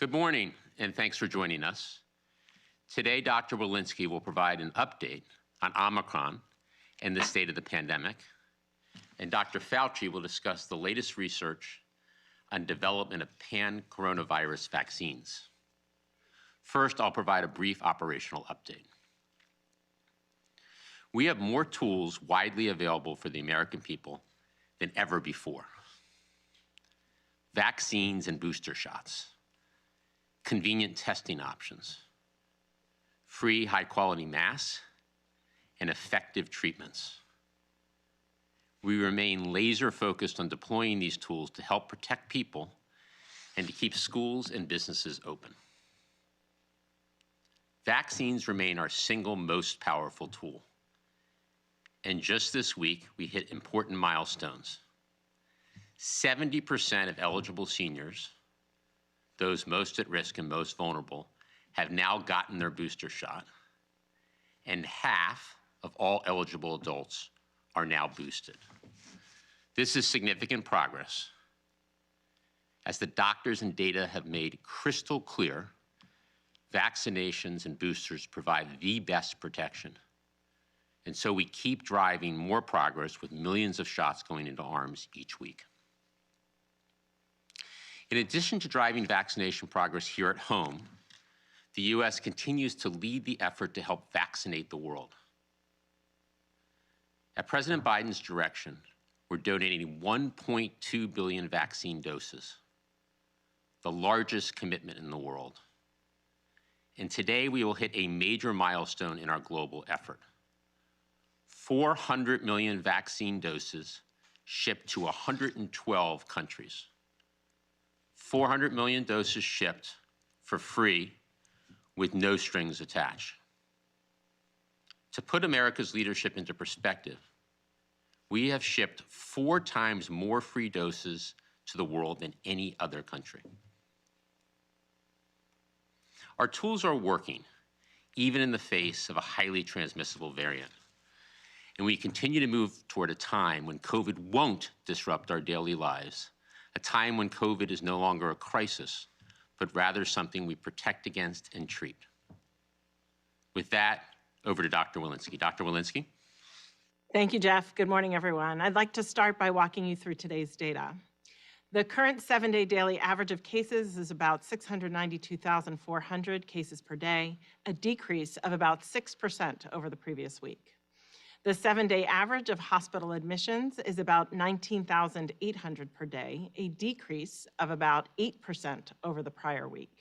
Good morning, and thanks for joining us. Today, Dr. Walensky will provide an update on Omicron and the state of the pandemic, and Dr. Fauci will discuss the latest research on development of pan-coronavirus vaccines. First, I'll provide a brief operational update. We have more tools widely available for the American people than ever before. Vaccines and booster shots, convenient testing options, free high-quality masks, and effective treatments. We remain laser-focused on deploying these tools to help protect people and to keep schools and businesses open. Vaccines remain our single most powerful tool. And just this week, we hit important milestones. 70% of eligible seniors, those most at risk and most vulnerable, have now gotten their booster shot, and half of all eligible adults are now boosted. This is significant progress. As the doctors and data have made crystal clear, vaccinations and boosters provide the best protection. And so we keep driving more progress with millions of shots going into arms each week. In addition to driving vaccination progress here at home, the U.S. continues to lead the effort to help vaccinate the world. At President Biden's direction, we're donating 1.2 billion vaccine doses, the largest commitment in the world. And today we will hit a major milestone in our global effort. 400 million vaccine doses shipped to 112 countries. 400 million doses shipped for free with no strings attached. To put America's leadership into perspective, we have shipped 4 times more free doses to the world than any other country. Our tools are working, even in the face of a highly transmissible variant. And we continue to move toward a time when COVID won't disrupt our daily lives, a time when COVID is no longer a crisis, but rather something we protect against and treat. With that, over to Dr. Walensky. Dr. Walensky? Thank you, Jeff. Good morning, everyone. I'd like to start by walking you through today's data. The current 7-day daily average of cases is about 692,400 cases per day, a decrease of about 6% over the previous week. The 7-day average of hospital admissions is about 19,800 per day, a decrease of about 8% over the prior week.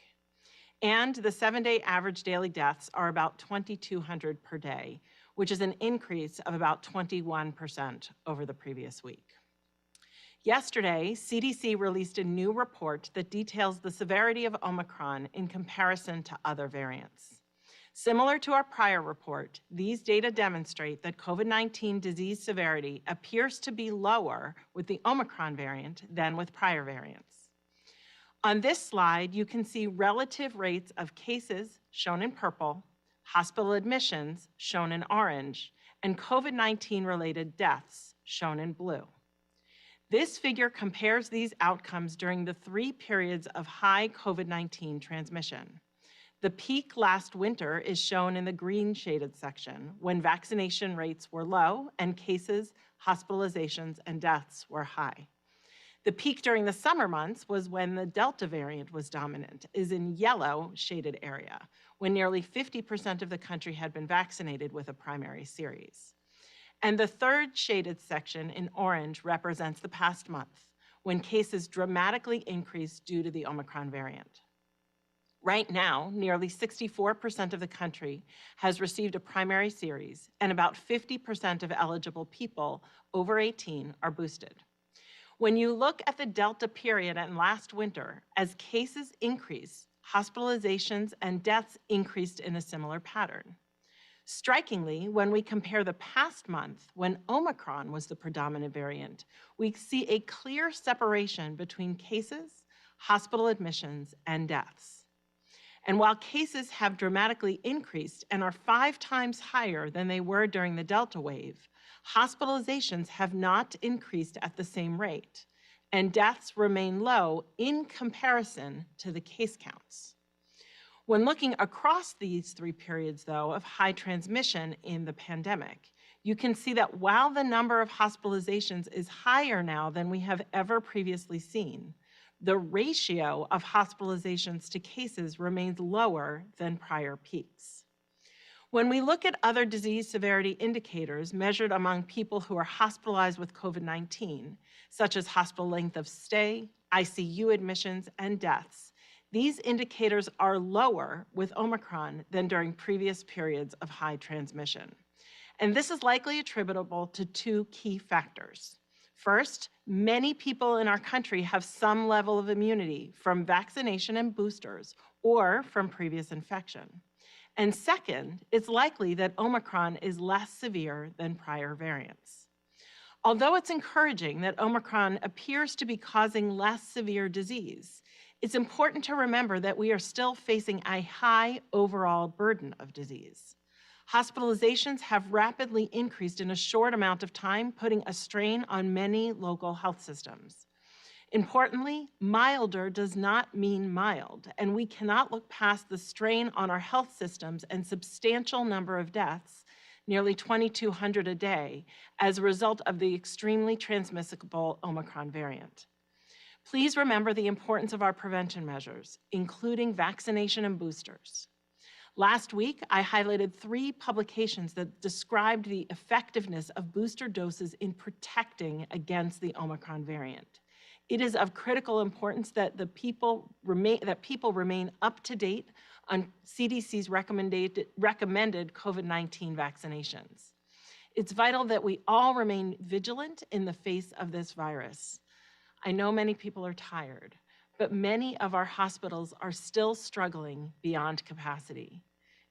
And the 7-day average daily deaths are about 2,200 per day, which is an increase of about 21% over the previous week. Yesterday, CDC released a new report that details the severity of Omicron in comparison to other variants. Similar to our prior report, these data demonstrate that COVID-19 disease severity appears to be lower with the Omicron variant than with prior variants. On this slide, you can see relative rates of cases, shown in purple, hospital admissions, shown in orange, and COVID-19 related deaths, shown in blue. This figure compares these outcomes during the 3 periods of high COVID-19 transmission. The peak last winter is shown in the green shaded section, when vaccination rates were low and cases, hospitalizations, and deaths were high. The peak during the summer months was when the Delta variant was dominant, is in yellow shaded area, when nearly 50% of the country had been vaccinated with a primary series. And the third shaded section in orange represents the past month, when cases dramatically increased due to the Omicron variant. Right now, nearly 64% of the country has received a primary series, and about 50% of eligible people over 18 are boosted. When you look at the Delta period and last winter, as cases increased, hospitalizations and deaths increased in a similar pattern. Strikingly, when we compare the past month, when Omicron was the predominant variant, we see a clear separation between cases, hospital admissions, and deaths. And while cases have dramatically increased and are 5 times higher than they were during the Delta wave, hospitalizations have not increased at the same rate, and deaths remain low in comparison to the case counts. When looking across these 3 periods, though, of high transmission in the pandemic, you can see that while the number of hospitalizations is higher now than we have ever previously seen, the ratio of hospitalizations to cases remains lower than prior peaks. When we look at other disease severity indicators measured among people who are hospitalized with COVID-19, such as hospital length of stay, ICU admissions, and deaths, these indicators are lower with Omicron than during previous periods of high transmission. And this is likely attributable to 2 key factors. First, many people in our country have some level of immunity from vaccination and boosters or from previous infection. And second, it's likely that Omicron is less severe than prior variants. Although it's encouraging that Omicron appears to be causing less severe disease, it's important to remember that we are still facing a high overall burden of disease. Hospitalizations have rapidly increased in a short amount of time, putting a strain on many local health systems. Importantly, milder does not mean mild, and we cannot look past the strain on our health systems and substantial number of deaths, nearly 2,200 a day, as a result of the extremely transmissible Omicron variant. Please remember the importance of our prevention measures, including vaccination and boosters. Last week, I highlighted 3 publications that described the effectiveness of booster doses in protecting against the Omicron variant. It is of critical importance that people remain up to date on CDC's recommended COVID-19 vaccinations. It's vital that we all remain vigilant in the face of this virus. I know many people are tired, but many of our hospitals are still struggling beyond capacity.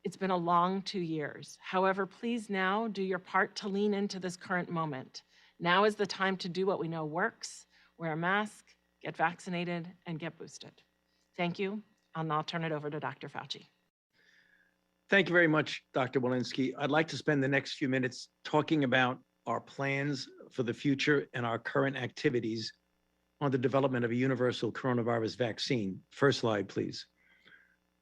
It's been a long 2 years. However, please now do your part to lean into this current moment. Now is the time to do what we know works: wear a mask, get vaccinated, and get boosted. Thank you. I'll now turn it over to Dr. Fauci. Thank you very much, Dr. Walensky. I'd like to spend the next few minutes talking about our plans for the future and our current activities on the development of a universal coronavirus vaccine. First slide, please.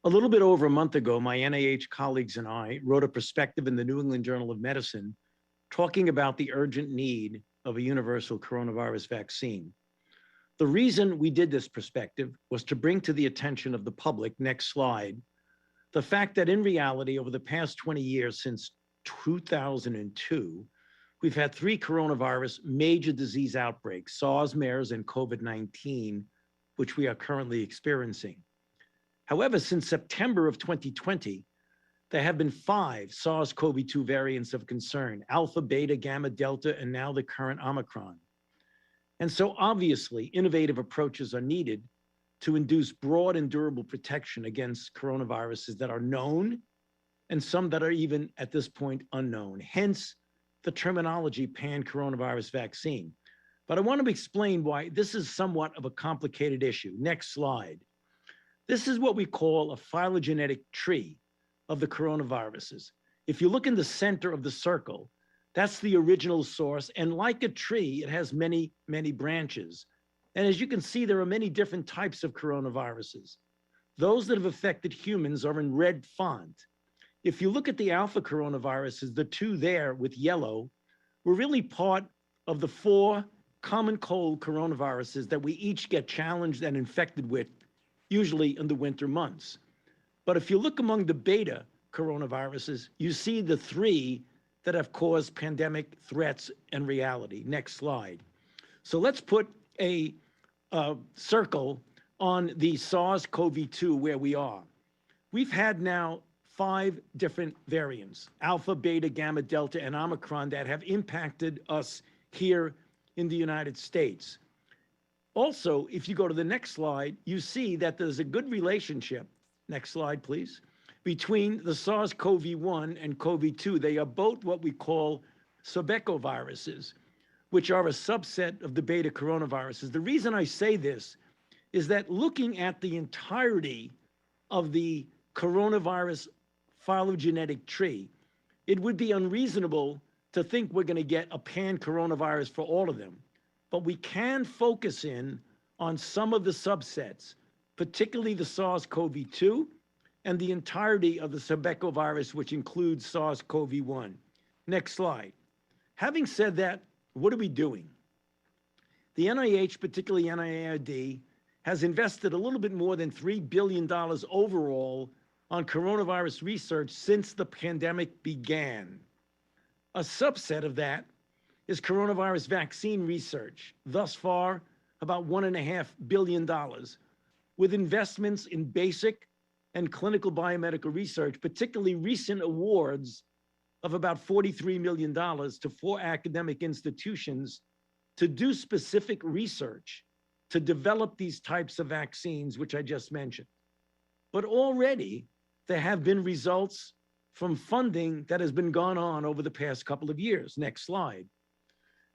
A little bit over a month ago, my NIH colleagues and I wrote a perspective in the New England Journal of Medicine talking about the urgent need of a universal coronavirus vaccine. The reason we did this perspective was to bring to the attention of the public, next slide, the fact that in reality, over the past 20 years, since 2002, we've had 3 coronavirus major disease outbreaks: SARS, MERS, and COVID-19, which we are currently experiencing. However, since September of 2020, there have been 5 SARS-CoV-2 variants of concern: Alpha, Beta, Gamma, Delta, and now the current Omicron. And so obviously, innovative approaches are needed to induce broad and durable protection against coronaviruses that are known and some that are even at this point unknown. Hence, the terminology pan-coronavirus vaccine. But I want to explain why this is somewhat of a complicated issue. Next slide. This is what we call a phylogenetic tree of the coronaviruses. If you look in the center of the circle, that's the original source. And like a tree, it has many, many branches. And as you can see, there are many different types of coronaviruses. Those that have affected humans are in red font. If you look at the alpha coronaviruses, the 2 there with yellow, were really part of the 4 common cold coronaviruses that we each get challenged and infected with, usually in the winter months. But if you look among the beta coronaviruses, you see the 3 that have caused pandemic threats and reality. Next slide. So let's put a circle on the SARS-CoV-2 where we are. We've had now 5 different variants: Alpha, Beta, Gamma, Delta, and Omicron, that have impacted us here in the United States. Also, if you go to the next slide, you see that there's a good relationship, next slide please, between the SARS-CoV-1 and CoV-2. They are both what we call Sebecoviruses, which are a subset of the beta coronaviruses. The reason I say this is that looking at the entirety of the coronavirus phylogenetic tree, it would be unreasonable to think we're going to get a pan-coronavirus for all of them. but we can focus in on some of the subsets, particularly the SARS-CoV-2 and the entirety of the Sebecovirus, which includes SARS-CoV-1. Next slide. Having said that, what are we doing? The NIH, particularly NIAID, has invested a little bit more than $3 billion overall on coronavirus research since the pandemic began. A subset of that is coronavirus vaccine research. Thus far, about $1.5 billion, with investments in basic and clinical biomedical research, particularly recent awards of about $43 million to 4 academic institutions to do specific research to develop these types of vaccines, which I just mentioned. But already there have been results from funding that has been gone on over the past couple of years. Next slide.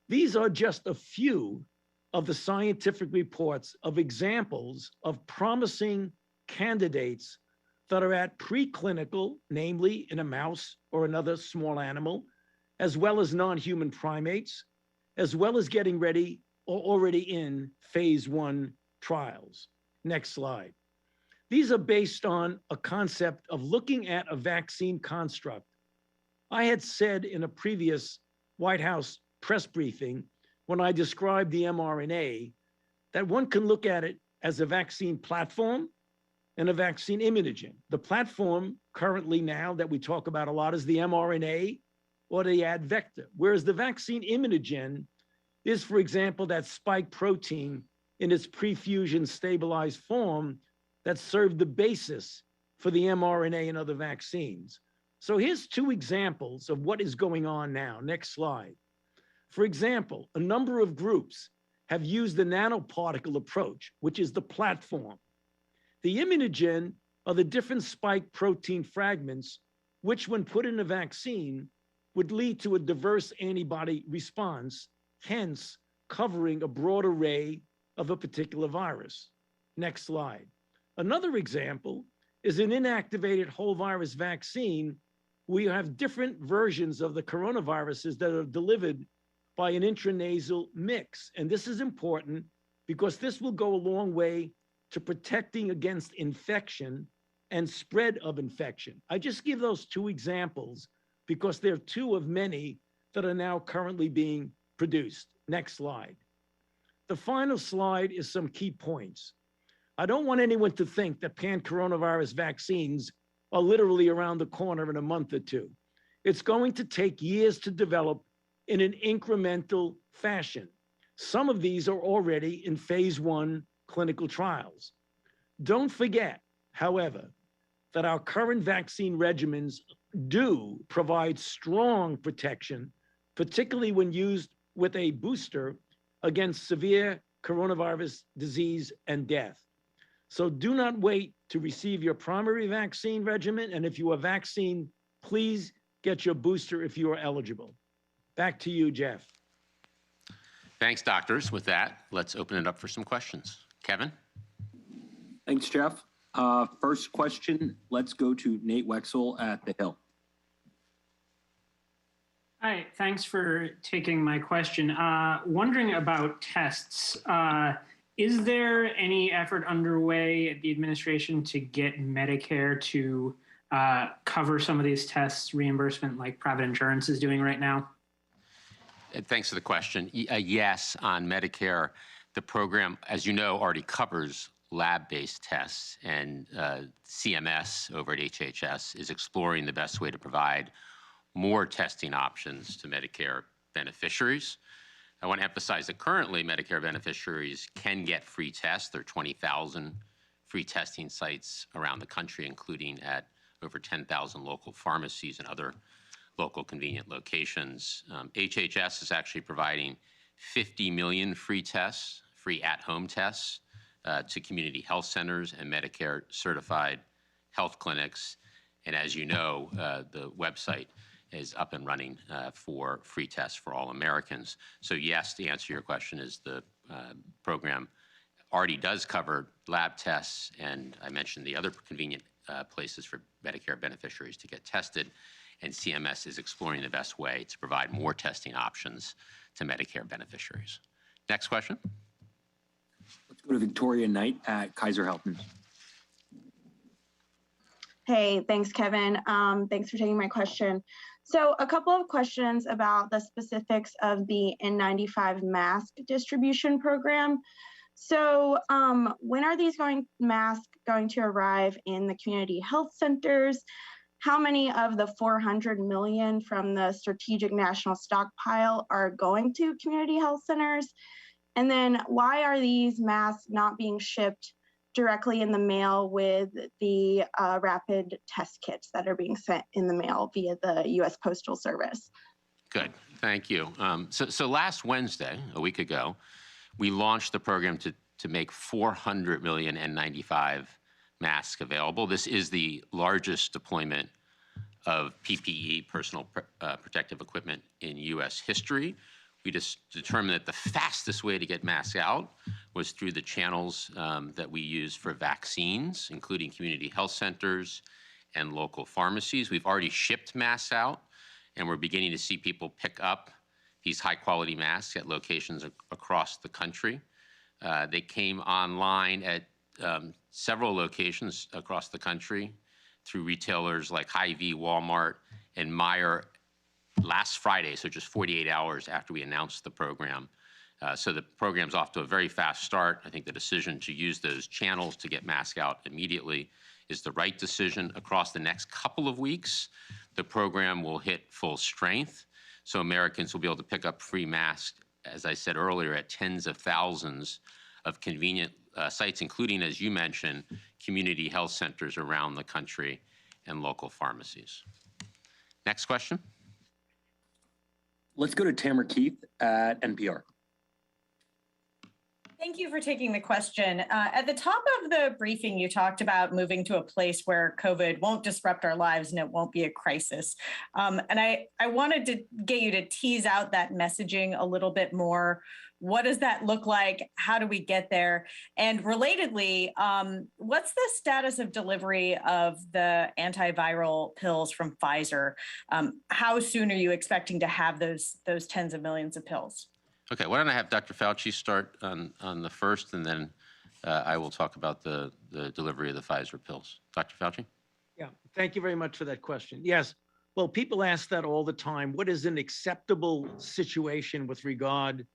These are just a few of the scientific reports of examples of promising candidates that are at preclinical, namely in a mouse or another small animal, as well as non-human primates, as well as getting ready or already in phase 1 trials. Next slide. These are based on a concept of looking at a vaccine construct. I had said in a previous White House press briefing, when I described the mRNA, that one can look at it as a vaccine platform and a vaccine immunogen. The platform currently now that we talk about a lot is the mRNA or the ad vector, whereas the vaccine immunogen is, for example, that spike protein in its prefusion stabilized form that served the basis for the mRNA and other vaccines. So here's 2 examples of what is going on now. Next slide. For example, a number of groups have used the nanoparticle approach, which is the platform. The immunogen are the different spike protein fragments, which when put in a vaccine would lead to a diverse antibody response, hence covering a broad array of a particular virus. Next slide. Another example is an inactivated whole virus vaccine. We have different versions of the coronaviruses that are delivered by an intranasal mix. And this is important because this will go a long way to protecting against infection and spread of infection. I just give those 2 examples because they're 2 of many that are now currently being produced. Next slide. The final slide is some key points. I don't want anyone to think that pan-coronavirus vaccines are literally around the corner in a month or 2. It's going to take years to develop in an incremental fashion. Some of these are already in phase 1 clinical trials. Don't forget, however, that our current vaccine regimens do provide strong protection, particularly when used with a booster against severe coronavirus disease and death. So do not wait to receive your primary vaccine regimen. And if you are vaccinated, please get your booster if you are eligible. Back to you, Jeff. Thanks, doctors. With that, let's open it up for some questions. Kevin? Thanks, Jeff. First question, let's go to Nate Wexel at The Hill. Hi, thanks for taking my question. Wondering about tests. Is there any effort underway at the administration to get Medicare to cover some of these tests, reimbursement like private insurance is doing right now? Thanks for the question. Yes, on Medicare, the program, as you know, already covers lab-based tests, and CMS over at HHS is exploring the best way to provide more testing options to Medicare beneficiaries. I want to emphasize that currently Medicare beneficiaries can get free tests. There are 20,000 free testing sites around the country, including at over 10,000 local pharmacies and other local convenient locations. HHS is actually providing 50 million free tests, free at-home tests, to community health centers and Medicare certified health clinics. And as you know, the website is up and running for free tests for all Americans. So yes, the answer to your question is the program already does cover lab tests, and I mentioned the other convenient places for Medicare beneficiaries to get tested, and CMS is exploring the best way to provide more testing options to Medicare beneficiaries. Next question. Let's go to Victoria Knight at Kaiser Health News. Hey, thanks, Kevin. Thanks for taking my question. So a couple of questions about the specifics of the N95 mask distribution program. So when are these masks going to arrive in the community health centers? How many of the 400 million from the Strategic National Stockpile are going to community health centers? And then why are these masks not being shipped directly in the mail with the rapid test kits that are being sent in the mail via the U.S. Postal Service? Good, thank you. So last Wednesday, a week ago, we launched the program to make 400 million N95 masks available. This is the largest deployment of PPE, personal protective equipment, in U.S. history. We just determined that the fastest way to get masks out was through the channels that we use for vaccines, including community health centers and local pharmacies. We've already shipped masks out, and we're beginning to see people pick up these high-quality masks at locations across the country. They came online at several locations across the country through retailers like Hy-Vee, Walmart, and Meijer last Friday, so just 48 hours after we announced the program. So the program's off to a very fast start. I think the decision to use those channels to get masks out immediately is the right decision. Across the next couple of weeks, the program will hit full strength, so Americans will be able to pick up free masks, as I said earlier, at tens of thousands of convenient sites, including, as you mentioned, community health centers around the country and local pharmacies. Next question. Let's go to Tamara Keith at NPR. Thank you for taking the question. At the top of the briefing, you talked about moving to a place where COVID won't disrupt our lives and it won't be a crisis. And I wanted to get you to tease out that messaging a little bit more. What does that look like? How do we get there? And relatedly, what's the status of delivery of the antiviral pills from Pfizer? How soon are you expecting to have those tens of millions of pills? Okay, why don't I have Dr. Fauci start on the first, and then I will talk about the delivery of the Pfizer pills. Dr. Fauci? Yeah, thank you very much for that question. Yes, well, people ask that all the time. What is an acceptable situation with regard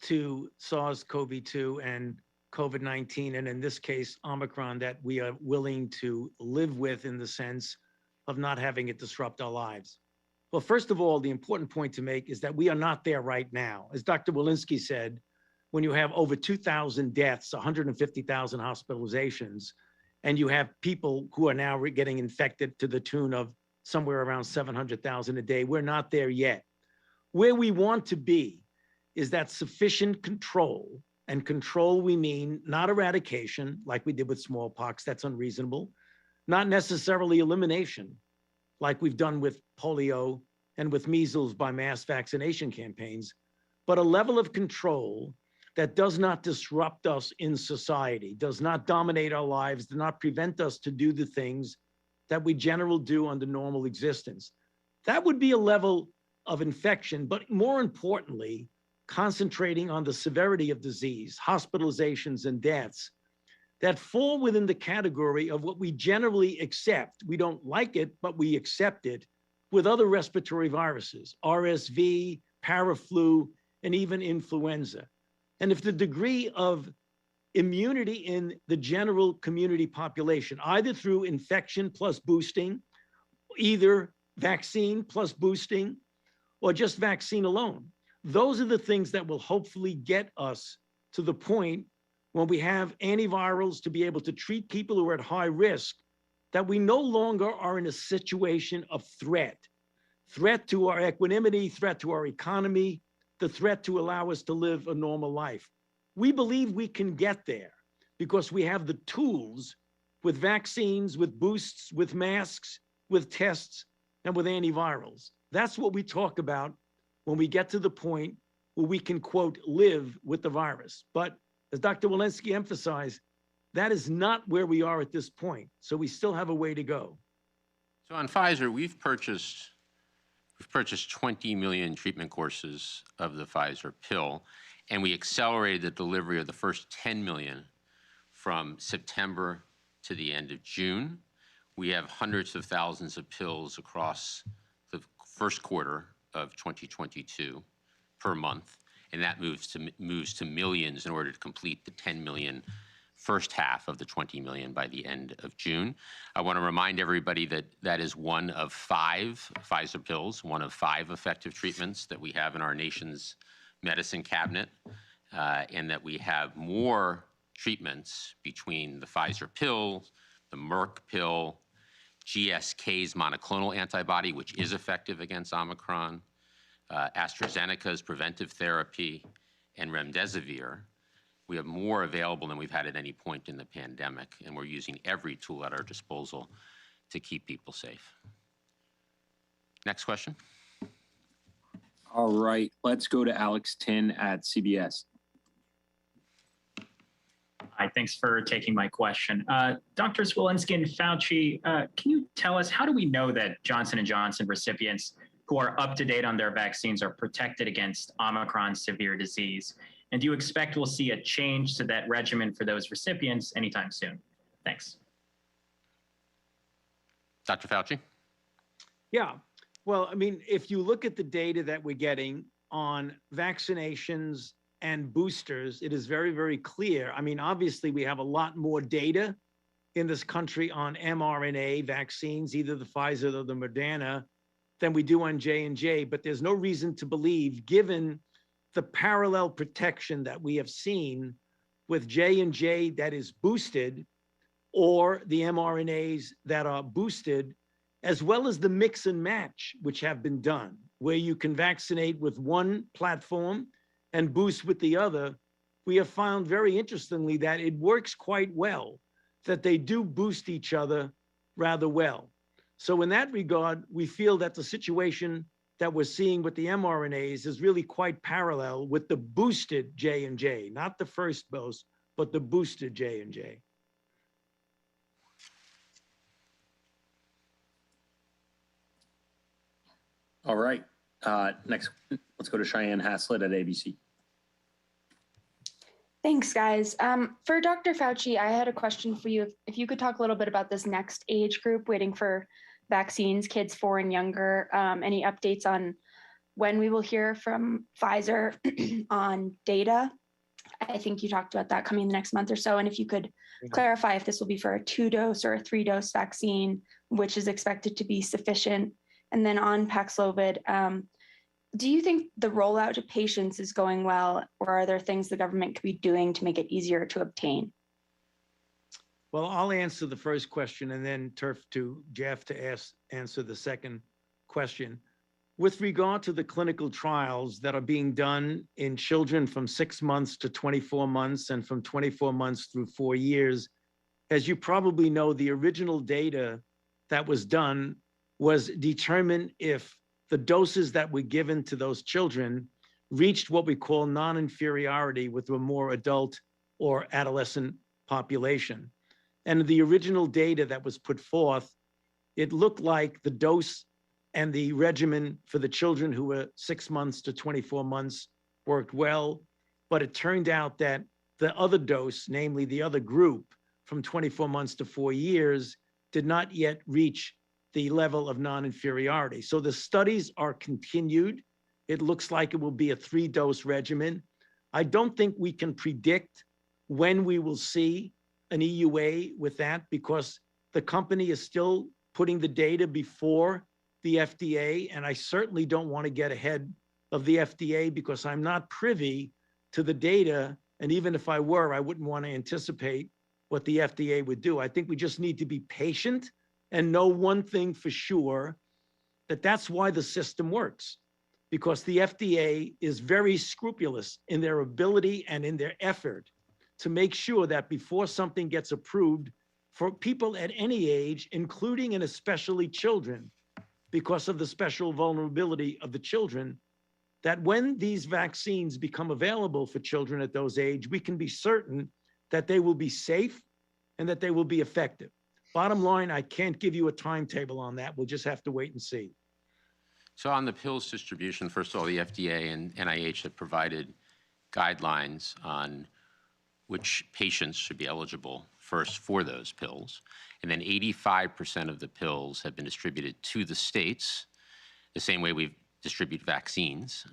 to SARS-CoV-2 and COVID-19, and in this case, Omicron, that we are willing to live with in the sense of not having it disrupt our lives? Well, first of all, the important point to make is that we are not there right now. As Dr. Walensky said, when you have over 2,000 deaths, 150,000 hospitalizations, and you have people who are now getting infected to the tune of somewhere around 700,000 a day, we're not there yet. Where we want to be is that sufficient control, and control we mean not eradication like we did with smallpox, that's unreasonable, not necessarily elimination like we've done with polio and with measles by mass vaccination campaigns, but a level of control that does not disrupt us in society, does not dominate our lives, does not prevent us to do the things that we generally do under normal existence. That would be a level of infection, but more importantly, concentrating on the severity of disease, hospitalizations and deaths that fall within the category of what we generally accept. We don't like it, but we accept it with other respiratory viruses, RSV, paraflu, and even influenza. And if the degree of immunity in the general community population, either through infection plus boosting, either vaccine plus boosting, or just vaccine alone, those are the things that will hopefully get us to the point when we have antivirals to be able to treat people who are at high risk, that we no longer are in a situation of threat to our equanimity, threat to our economy, the threat to allow us to live a normal life. We believe we can get there because we have the tools with vaccines, with boosts, with masks, with tests, and with antivirals. That's what we talk about when we get to the point where we can, quote, live with the virus. But as Dr. Walensky emphasized, that is not where we are at this point. So we still have a way to go. So on Pfizer, we've purchased 20 million treatment courses of the Pfizer pill, And we accelerated the delivery of the first 10 million from September to the end of June. We have hundreds of thousands of pills across the first quarter of 2022 per month, and that moves to millions in order to complete the 10 million first half of the 20 million by the end of June. I want to remind everybody that that is one of 5 Pfizer pills, one of 5 effective treatments that we have in our nation's medicine cabinet, and that we have more treatments between the Pfizer pill, the Merck pill, GSK's monoclonal antibody, which is effective against Omicron, AstraZeneca's preventive therapy, and remdesivir. We have more available than we've had at any point in the pandemic, and we're using every tool at our disposal to keep people safe. Next question. All right, let's go to Alex Tin at CBS. Hi, thanks for taking my question. Drs. Walensky and Fauci, can you tell us, how do we know that Johnson & Johnson recipients who are up to date on their vaccines are protected against Omicron severe disease? And do you expect we'll see a change to that regimen for those recipients anytime soon? Thanks. Dr. Fauci? Yeah. Well, I mean, if you look at the data that we're getting on vaccinations and boosters, it is very, very clear. I mean, obviously, we have a lot more data in this country on mRNA vaccines, either the Pfizer or the Moderna, than we do on J&J. But there's no reason to believe, given the parallel protection that we have seen with J&J that is boosted, or the mRNAs that are boosted, as well as the mix and match, which have been done, where you can vaccinate with one platform and boost with the other. We have found very interestingly that it works quite well, that they do boost each other rather well. So in that regard, we feel that the situation that we're seeing with the mRNAs is really quite parallel with the boosted J&J, not the first dose, but the boosted J&J. All right, next, let's go to Cheyenne Haslet at ABC. Thanks, guys. For Dr. Fauci, I had a question for you. If you could talk a little bit about this next age group waiting for vaccines, kids 4 and younger, any updates on when we will hear from Pfizer on data? I think you talked about that coming the next month or so. And if you could clarify if this will be for a 2-dose or a 3-dose vaccine, which is expected to be sufficient. And then on Paxlovid, do you think the rollout to patients is going well, or are there things the government could be doing to make it easier to obtain? Well, I'll answer the first question and then turf to Jeff to answer the second question. With regard to the clinical trials that are being done in children from 6 months to 24 months and from 24 months through 4 years, as you probably know, the original data that was done was determine if the doses that were given to those children reached what we call non-inferiority with a more adult or adolescent population. And the original data that was put forth, it looked like the dose and the regimen for the children who were 6 months to 24 months worked well, but it turned out that the other dose, namely the other group from 24 months to 4 years, did not yet reach the level of non-inferiority. So the studies are continued. It looks like it will be a 3-dose regimen. I don't think we can predict when we will see an EUA with that, because the company is still putting the data before the FDA, and I certainly don't want to get ahead of the FDA because I'm not privy to the data, and even if I were, I wouldn't want to anticipate what the FDA would do. I think we just need to be patient and know one thing for sure, that that's why the system works, because the FDA is very scrupulous in their ability and in their effort to make sure that before something gets approved for people at any age, including and especially children, because of the special vulnerability of the children, that when these vaccines become available for children at those age, we can be certain that they will be safe and that they will be effective. Bottom line, I can't give you a timetable on that. We'll just have to wait and see. So on the pills distribution, first of all, the FDA and NIH have provided guidelines on which patients should be eligible first for those pills. And then 85% of the pills have been distributed to the states, the same way we distribute vaccines,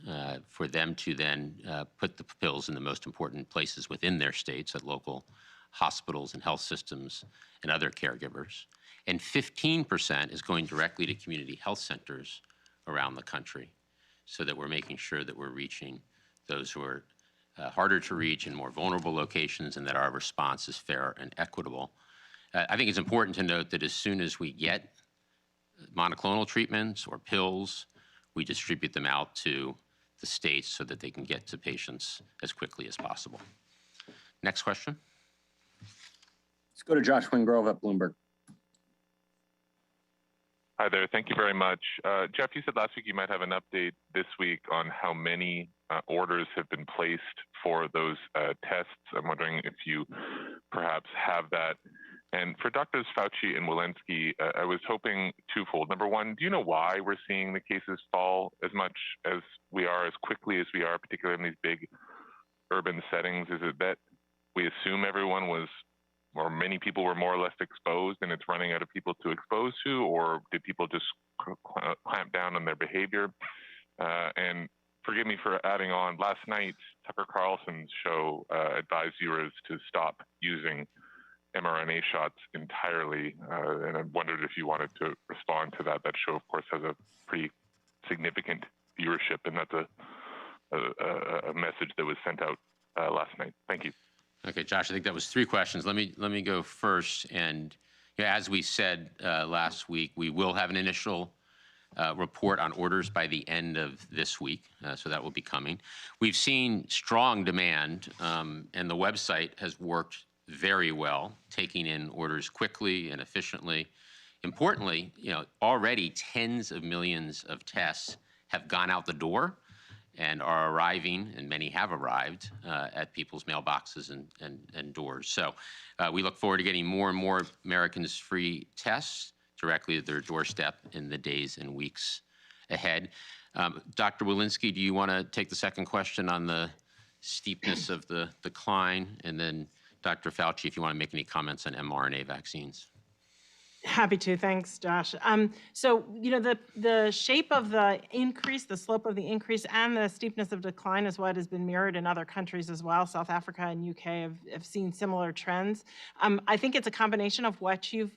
for them to then put the pills in the most important places within their states at local hospitals and health systems and other caregivers. And 15% is going directly to community health centers around the country, so that we're making sure that we're reaching those who are harder to reach in more vulnerable locations, and that our response is fair and equitable. I think it's important to note that as soon as we get monoclonal treatments or pills, we distribute them out to the states so that they can get to patients as quickly as possible. Next question. Let's go to Josh Wingrove at Bloomberg. Hi there. Thank you very much. Jeff, you said last week you might have an update this week on how many orders have been placed for those tests. I'm wondering if you perhaps have that. And for Drs. Fauci and Walensky, I was hoping twofold. Number one, do you know why we're seeing the cases fall as much as we are, as quickly as we are, particularly in these big urban settings? Is it that we assume everyone was, or many people were more or less exposed and it's running out of people to expose to, or did people just clamp down on their behavior? And forgive me for adding on, last night, Tucker Carlson's show advised viewers to stop using mRNA shots entirely, and I wondered if you wanted to respond to that. That show, of course, has a pretty significant viewership, and that's a message that was sent out last night. Thank you. Okay, Josh, I think that was 3 questions. Let me go first. And as we said last week, we will have an initial report on orders by the end of this week, so that will be coming. We've seen strong demand, and the website has worked very well, taking in orders quickly and efficiently. Importantly, already tens of millions of tests have gone out the door and are arriving, and many have arrived at people's mailboxes and doors. So we look forward to getting more and more Americans free tests directly at their doorstep in the days and weeks ahead. Dr. Walensky, do you want to take the second question on the steepness of the decline? And then Dr. Fauci, if you want to make any comments on mRNA vaccines. Happy to. Thanks, Josh. So, the shape of the increase, the slope of the increase, and the steepness of decline is what has been mirrored in other countries as well. South Africa and UK have seen similar trends. I think it's a combination of what you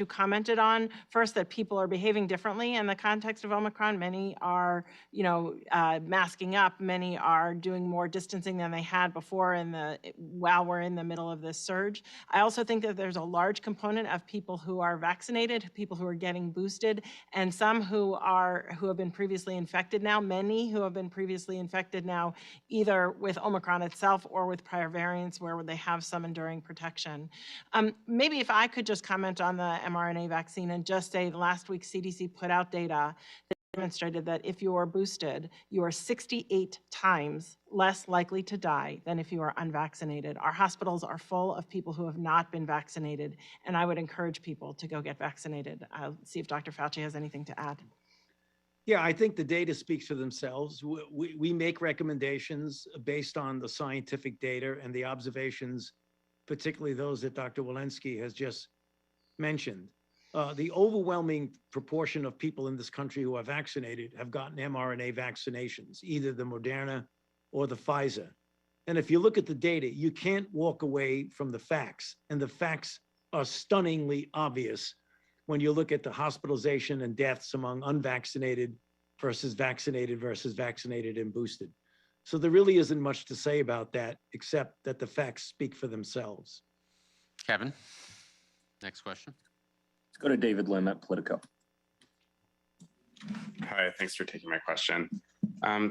commented on. First, that people are behaving differently in the context of Omicron. Many are, masking up. Many are doing more distancing than they had before while we're in the middle of this surge. I also think that there's a large component of people who are vaccinated, people who are getting boosted, and some who have been previously infected now, many who have been previously infected now, either with Omicron itself or with prior variants where they have some enduring protection. Maybe if I could just comment on the mRNA vaccine and just say last week CDC put out data that demonstrated that if you are boosted, you are 68 times less likely to die than if you are unvaccinated. Our hospitals are full of people who have not been vaccinated, and I would encourage people to go get vaccinated. I'll see if Dr. Fauci has anything to add. Yeah, I think the data speaks for themselves. We make recommendations based on the scientific data and the observations, particularly those that Dr. Walensky has just mentioned. The overwhelming proportion of people in this country who are vaccinated have gotten mRNA vaccinations, either the Moderna or the Pfizer. And if you look at the data, you can't walk away from the facts. And the facts are stunningly obvious when you look at the hospitalization and deaths among unvaccinated versus vaccinated and boosted. So there really isn't much to say about that, except that the facts speak for themselves. Kevin, next question. Let's go to David Lim at Politico. Hi, thanks for taking my question.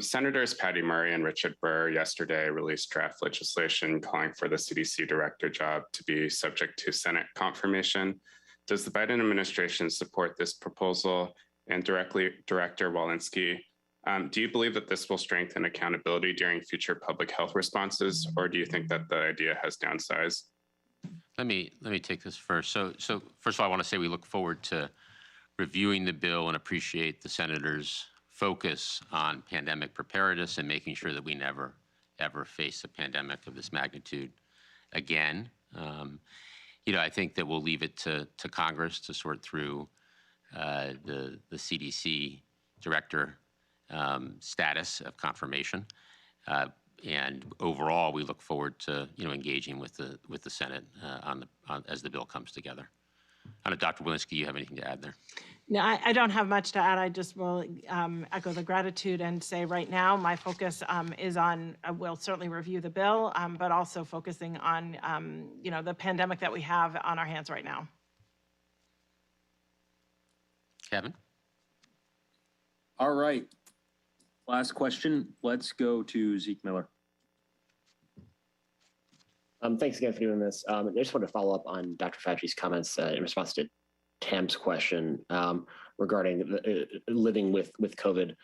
Senators Patty Murray and Richard Burr yesterday released draft legislation calling for the CDC director job to be subject to Senate confirmation. Does the Biden administration support this proposal? And Director Walensky, do you believe that this will strengthen accountability during future public health responses, or do you think that the idea has downsides? Let me take this first. So first of all, I want to say we look forward to reviewing the bill and appreciate the senators' focus on pandemic preparedness and making sure that we never ever face a pandemic of this magnitude again. I think that we'll leave it to Congress to sort through the CDC director status of confirmation. And overall, we look forward to engaging with the Senate as the bill comes together. I don't know, Dr. Walensky, you have anything to add there? No, I don't have much to add. I just will echo the gratitude and say right now my focus is on, we'll certainly review the bill, but also focusing on, the pandemic that we have on our hands right now. Kevin? All right. Last question. Let's go to Zeke Miller. Thanks again for doing this. I just want to follow up on Dr. Fauci's comments in response to Tam's question regarding living with COVID.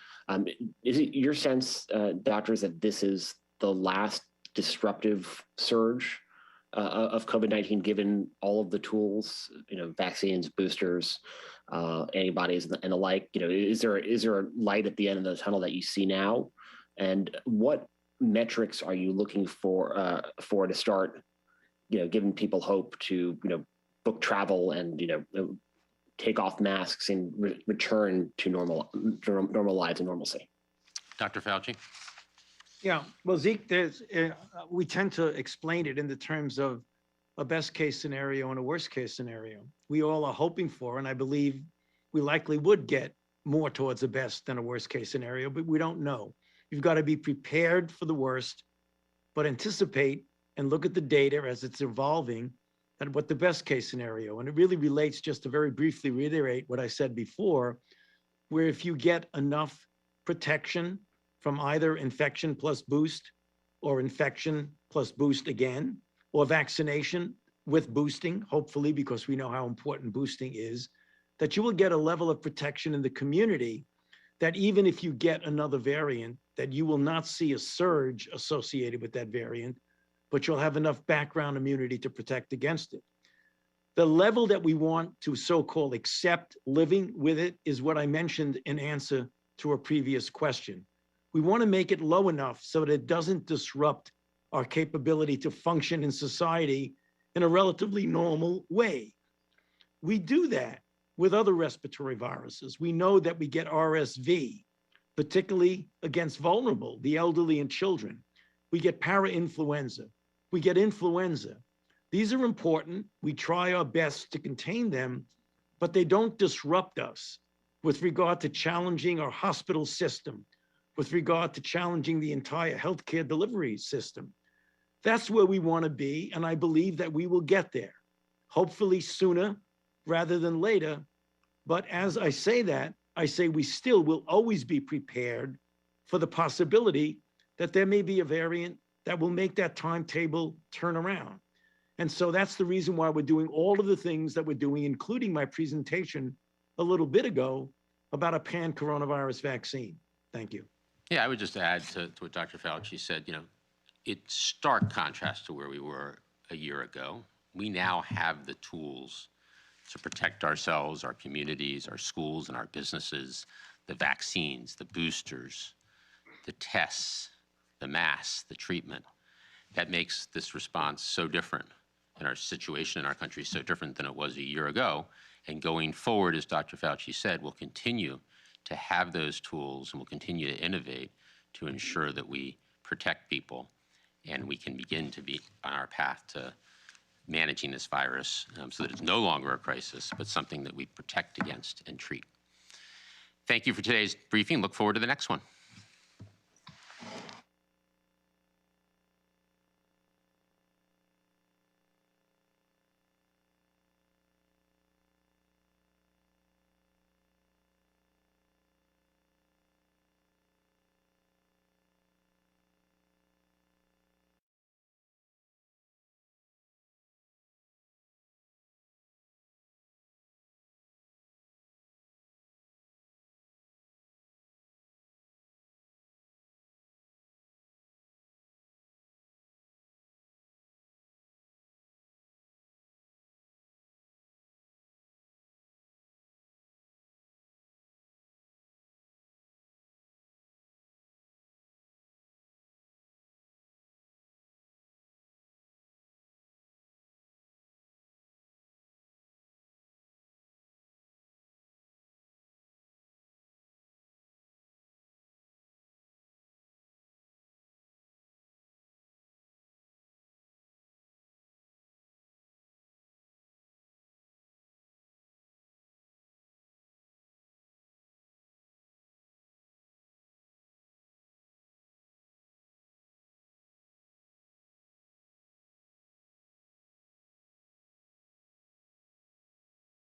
Is it your sense, doctors, that this is the last disruptive surge of COVID-19, given all of the tools, vaccines, boosters, antibodies, and the like? Is there a light at the end of the tunnel that you see now? And what metrics are you looking for to start, giving people hope to, book travel and, take off masks and return to normal lives and normalcy? Dr. Fauci? Yeah, well, Zeke, we tend to explain it in the terms of a best case scenario and a worst case scenario. We all are hoping for, and I believe we likely would get more towards a best than a worst case scenario, but we don't know. You've got to be prepared for the worst, but anticipate and look at the data as it's evolving and what the best case scenario. And it really relates, just to very briefly reiterate what I said before, where if you get enough protection from either infection plus boost or infection plus boost again, or vaccination with boosting, hopefully, because we know how important boosting is, that you will get a level of protection in the community that even if you get another variant, that you will not see a surge associated with that variant, but you'll have enough background immunity to protect against it. The level that we want to so-called accept living with it is what I mentioned in answer to a previous question. We want to make it low enough so that it doesn't disrupt our capability to function in society in a relatively normal way. We do that with other respiratory viruses. We know that we get RSV, particularly against vulnerable, the elderly and children. We get parainfluenza. We get influenza. These are important. We try our best to contain them, but they don't disrupt us with regard to challenging our hospital system, with regard to challenging the entire healthcare delivery system. That's where we want to be, and I believe that we will get there, hopefully sooner rather than later. But as I say that, I say we still will always be prepared for the possibility that there may be a variant that will make that timetable turn around. And so that's the reason why we're doing all of the things that we're doing, including my presentation a little bit ago about a pan-coronavirus vaccine. Thank you. Yeah, I would just add to what Dr. Fauci said, it's stark contrast to where we were a year ago. We now have the tools to protect ourselves, our communities, our schools, and our businesses, the vaccines, the boosters, the tests, the masks, the treatment. That makes this response so different, and our situation in our country so different than it was a year ago. And going forward, as Dr. Fauci said, we'll continue to have those tools and we'll continue to innovate to ensure that we protect people and we can begin to be on our path to managing this virus so that it's no longer a crisis, but something that we protect against and treat. Thank you for today's briefing. Look forward to the next one.